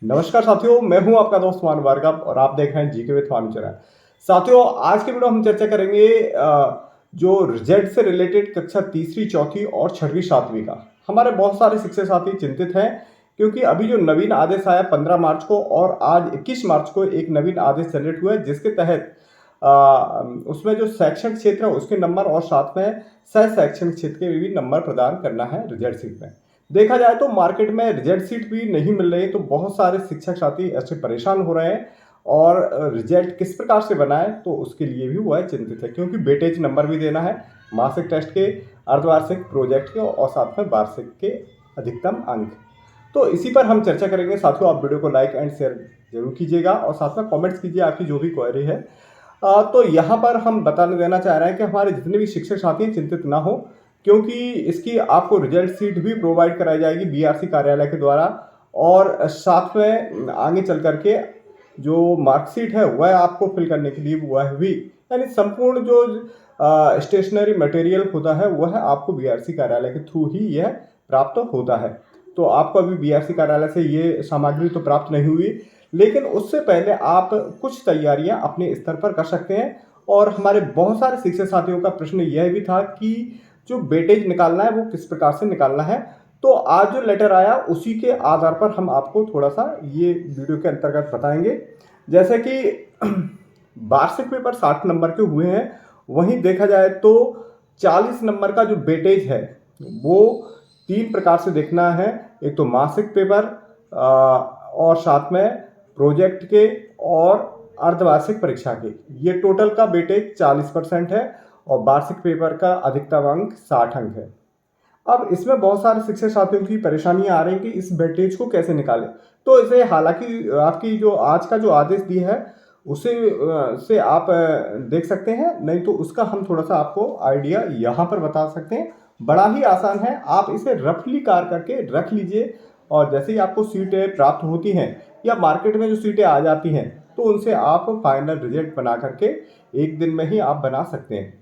नमस्कार साथियों, मैं हूं आपका दोस्त मान भार्गव और आप देख रहे हैं जीके विद चैनल। साथियों, आज के वीडियो हम चर्चा करेंगे जो रिजल्ट से रिलेटेड कक्षा तीसरी, चौथी और छठवीं, सातवीं का। हमारे बहुत सारे शिक्षक साथी चिंतित हैं क्योंकि अभी जो नवीन आदेश आया 15 मार्च को और आज 21 मार्च को एक नवीन आदेश जनरेट हुआ है, जिसके तहत उसमें जो शैक्षणिक क्षेत्र है उसके नंबर और साथ में सह शैक्षणिक क्षेत्र के भी नंबर प्रदान करना है रिजल्ट शीट में। देखा जाए तो मार्केट में रिजल्ट शीट भी नहीं मिल रही, तो बहुत सारे शिक्षक साथी ऐसे परेशान हो रहे हैं और रिजल्ट किस प्रकार से बनाए तो उसके लिए भी वह चिंतित है, क्योंकि वेटेज नंबर भी देना है मासिक टेस्ट के, अर्धवार्षिक प्रोजेक्ट के और साथ में वार्षिक के अधिकतम अंक। तो इसी पर हम चर्चा करेंगे साथियों। आप वीडियो को लाइक एंड शेयर जरूर कीजिएगा और साथ में कमेंट्स कीजिए आपकी जो भी क्वेरी है। तो यहाँ पर हम बताने देना चाह रहे हैं कि हमारे जितने भी शिक्षक साथी हैं चिंतित ना हो, क्योंकि इसकी आपको रिजल्ट शीट भी प्रोवाइड कराई जाएगी बीआरसी कार्यालय के द्वारा और साथ में आगे चल करके जो मार्कशीट है वह आपको फिल करने के लिए वह भी, यानी संपूर्ण जो स्टेशनरी मटेरियल होता है वह आपको बीआरसी कार्यालय के थ्रू ही यह प्राप्त होता है। तो आपको अभी बीआरसी कार्यालय से ये सामग्री तो प्राप्त नहीं हुई, लेकिन उससे पहले आप कुछ तैयारियां अपने स्तर पर कर सकते हैं। और हमारे बहुत सारे शिक्षक साथियों का प्रश्न यह भी था कि जो वेटेज निकालना है वो किस प्रकार से निकालना है। तो आज जो लेटर आया उसी के आधार पर हम आपको थोड़ा सा ये वीडियो के अंतर्गत बताएंगे। जैसे कि वार्षिक पेपर 60 नंबर के हुए हैं, वहीं देखा जाए तो 40 नंबर का जो वेटेज है वो 3 प्रकार से देखना है। एक तो मासिक पेपर और साथ में प्रोजेक्ट के और अर्धवार्षिक परीक्षा के, ये टोटल का वेटेज 40% है और वार्षिक पेपर का अधिकतम अंक 60 अंक है। अब इसमें बहुत सारे शिक्षक साथियों की परेशानियां आ रही हैं कि इस वेटेज को कैसे निकालें। तो इसे हालांकि आपकी जो आज का जो आदेश दिया है उसे से आप देख सकते हैं, नहीं तो उसका हम थोड़ा सा आपको आइडिया यहाँ पर बता सकते हैं। बड़ा ही आसान है, आप इसे रफली कार करके रख लीजिए और जैसे ही आपको सीटें प्राप्त होती हैं या मार्केट में जो सीटें आ जाती हैं तो उनसे आप फाइनल रिजल्ट बना करके एक दिन में ही आप बना सकते हैं।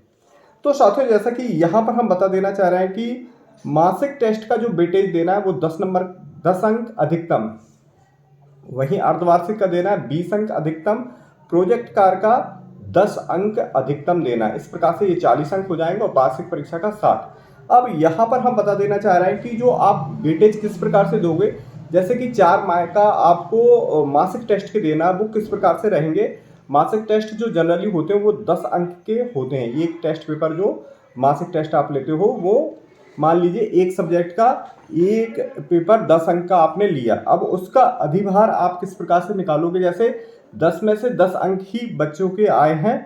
तो साथियों, जैसा कि यहाँ पर हम बता देना चाह रहे हैं कि मासिक टेस्ट का जो वेटेज देना है वो 10 अंक अधिकतम, वहीं अर्धवार्षिक का देना है 20 अंक अधिकतम, प्रोजेक्ट कार का 10 अंक अधिकतम देना है। इस प्रकार से ये 40 अंक हो जाएंगे और वार्षिक परीक्षा का 60। अब यहाँ पर हम बता देना चाह रहे हैं कि जो आप वेटेज किस प्रकार से दोगे, जैसे कि 4 माह का आपको मासिक टेस्ट के देना, वो किस प्रकार से रहेंगे। मासिक टेस्ट जो जनरली होते हैं वो 10 अंक के होते हैं। एक टेस्ट पेपर जो मासिक टेस्ट आप लेते हो वो मान लीजिए एक सब्जेक्ट का एक पेपर 10 अंक का आपने लिया, अब उसका अधिभार आप किस प्रकार से निकालोगे। जैसे 10 में से 10 अंक ही बच्चों के आए हैं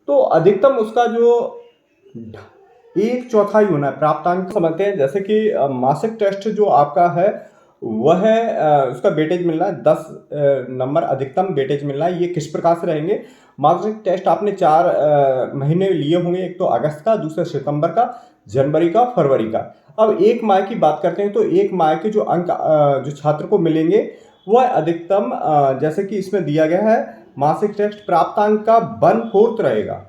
तो अधिकतम उसका जो 1/4 होना है प्राप्तांक समझते हैं। जैसे कि मासिक टेस्ट जो आपका है वह उसका वेटेज मिलना है 10 नंबर अधिकतम वेटेज मिलना है। ये किस प्रकार से रहेंगे। मासिक टेस्ट आपने 4 महीने लिए होंगे, एक तो अगस्त का, दूसरा सितंबर का, जनवरी का, फरवरी का। अब एक माह की बात करते हैं तो एक माह के जो अंक जो छात्र को मिलेंगे वह अधिकतम जैसे कि इसमें दिया गया है मासिक टेस्ट प्राप्तांक का 1/4 रहेगा।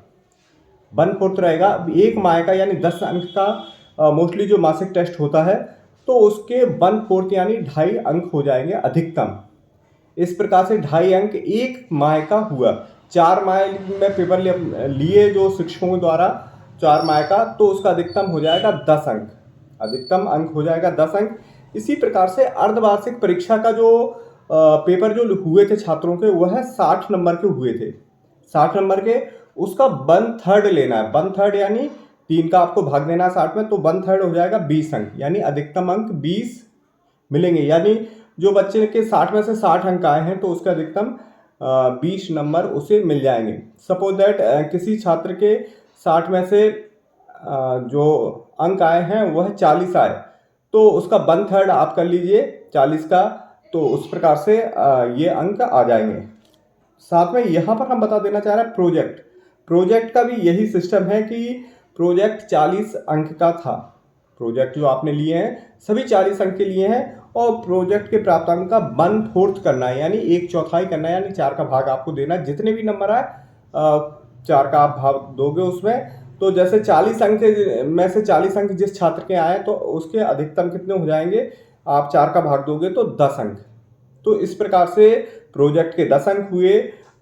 1/4 रहेगा एक माह का, यानी 10 अंक का मोस्टली जो मासिक टेस्ट होता है तो उसके 1/4 यानी 2.5 अंक हो जाएंगे अधिकतम। इस प्रकार से 2.5 अंक एक माह का हुआ। 4 माह में पेपर लिए जो शिक्षकों के द्वारा 4 माह का, तो उसका अधिकतम हो जाएगा 10 अंक, अधिकतम अंक हो जाएगा 10 अंक। इसी प्रकार से अर्धवार्षिक परीक्षा का जो पेपर जो हुए थे छात्रों के वह 60 नंबर के हुए थे। 60 नंबर के उसका 1/3 लेना है। 1/3 यानी 3 का आपको भाग देना है 60 में, तो 1/3 हो जाएगा 20 अंक, यानी अधिकतम अंक 20 मिलेंगे। यानी जो बच्चे के 60 में से 60 अंक आए हैं तो उसका अधिकतम 20 नंबर उसे मिल जाएंगे। सपोज दैट किसी छात्र के 60 में से जो अंक आए हैं वह 40 आए तो उसका 1/3 आप कर लीजिए 40 का, तो उस प्रकार से ये अंक आ जाएंगे। साथ में यहाँ पर हम बता देना चाह रहे हैं प्रोजेक्ट का भी यही सिस्टम है कि प्रोजेक्ट 40 अंक का था। प्रोजेक्ट जो आपने लिए हैं सभी 40 अंक के लिए हैं और प्रोजेक्ट के प्राप्तांक का 1/4 करना है, यानी 1/4 करना है, यानी 4 का भाग आपको देना है। जितने भी नंबर आए 4 का आप भाग दोगे उसमें। तो जैसे 40 अंक में से 40 अंक जिस छात्र के आए तो उसके अधिकतम कितने हो जाएंगे, आप 4 का भाग दोगे तो 10 अंक। तो इस प्रकार से प्रोजेक्ट के 10 अंक हुए,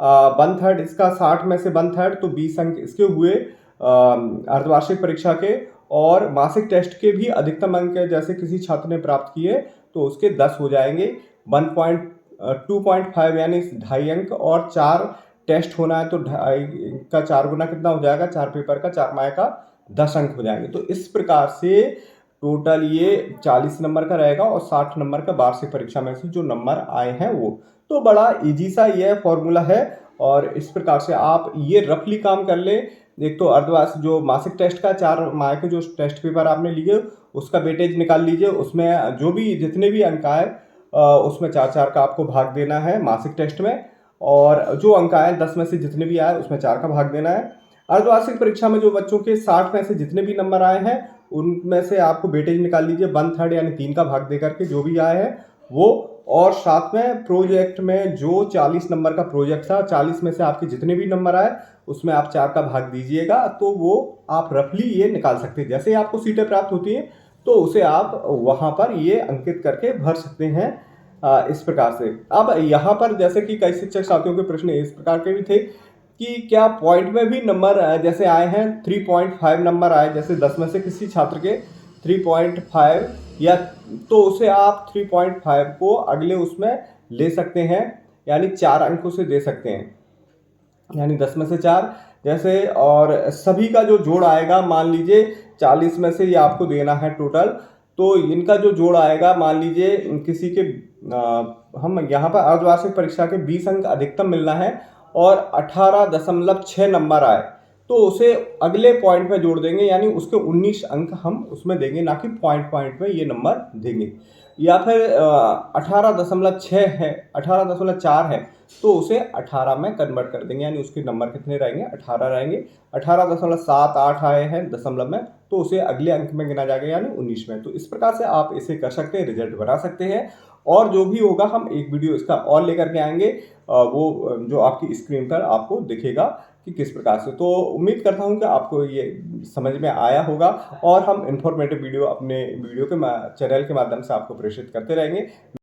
1/3 इसका 60 में से 1/3 तो 20 अंक इसके हुए अर्धवार्षिक परीक्षा के। और मासिक टेस्ट के भी अधिकतम अंक जैसे किसी छात्र ने प्राप्त किए तो उसके 10 हो जाएंगे। 2.5 यानी 2.5 अंक, और 4 टेस्ट होना है तो 2.5 का 4 गुना कितना हो जाएगा, 4 पेपर का 4 माह का 10 अंक हो जाएंगे। तो इस प्रकार से टोटल ये 40 नंबर का रहेगा और 60 नंबर का वार्षिक परीक्षा में से जो नंबर आए हैं वो। तो बड़ा इजी सा ये फॉर्मूला है और इस प्रकार से आप ये रफली काम कर ले। एक तो अर्धवार्षिक जो मासिक टेस्ट का 4 माह के जो टेस्ट पेपर आपने लिए उसका वेटेज निकाल लीजिए, उसमें जो भी जितने भी अंक आए उसमें 4-4 का आपको भाग देना है मासिक टेस्ट में, और जो अंक आए 10 में से जितने भी आए उसमें 4 का भाग देना है। अर्धवार्षिक परीक्षा में जो बच्चों के 60 में से जितने भी नंबर आए हैं उनमें से आपको वेटेज निकाल लीजिए 1/3 यानी 3 का भाग दे करके जो भी आए हैं वो। और साथ में प्रोजेक्ट में जो 40 नंबर का प्रोजेक्ट था, 40 में से आपके जितने भी नंबर आए उसमें आप 4 का भाग दीजिएगा, तो वो आप रफली ये निकाल सकते हैं। जैसे ही आपको सीटें प्राप्त होती हैं तो उसे आप वहाँ पर ये अंकित करके भर सकते हैं इस प्रकार से। अब यहाँ पर जैसे कि कई शिक्षक साथियों के प्रश्न इस प्रकार के भी थे कि क्या पॉइंट में भी नंबर जैसे आए हैं 3.5 नंबर आए, जैसे 10 में से किसी छात्र के 3.5 या, तो उसे आप 3.5 को अगले उसमें ले सकते हैं यानी 4 अंकों से दे सकते हैं, यानी 10 में से 4 जैसे। और सभी का जो जोड़ आएगा, मान लीजिए 40 में से ये आपको देना है टोटल, तो इनका जो जोड़ आएगा मान लीजिए किसी के हम यहाँ पर अर्धवार्षिक परीक्षा के 20 अंक अधिकतम मिलना है और 18.6 नंबर आए तो उसे अगले पॉइंट में जोड़ देंगे, यानी उसके 19 अंक हम उसमें देंगे, ना कि पॉइंट में ये नंबर देंगे। या फिर 18.6 है, 18.4 है तो उसे 18 में कन्वर्ट कर देंगे, यानी उसके नंबर कितने रहेंगे, 18 रहेंगे। 18.78 आए हैं दशमलव में तो उसे अगले अंक में गिना जाएगा, यानी 19 में। तो इस प्रकार से आप इसे कर सकते हैं, रिजल्ट बना सकते हैं। और जो भी होगा हम एक वीडियो इसका और लेकर के आएंगे, वो जो आपकी स्क्रीन पर आपको दिखेगा कि किस प्रकार से। तो उम्मीद करता हूं कि आपको ये समझ में आया होगा और हम इंफॉर्मेटिव वीडियो अपने वीडियो के चैनल के माध्यम से आपको प्रेषित करते रहेंगे।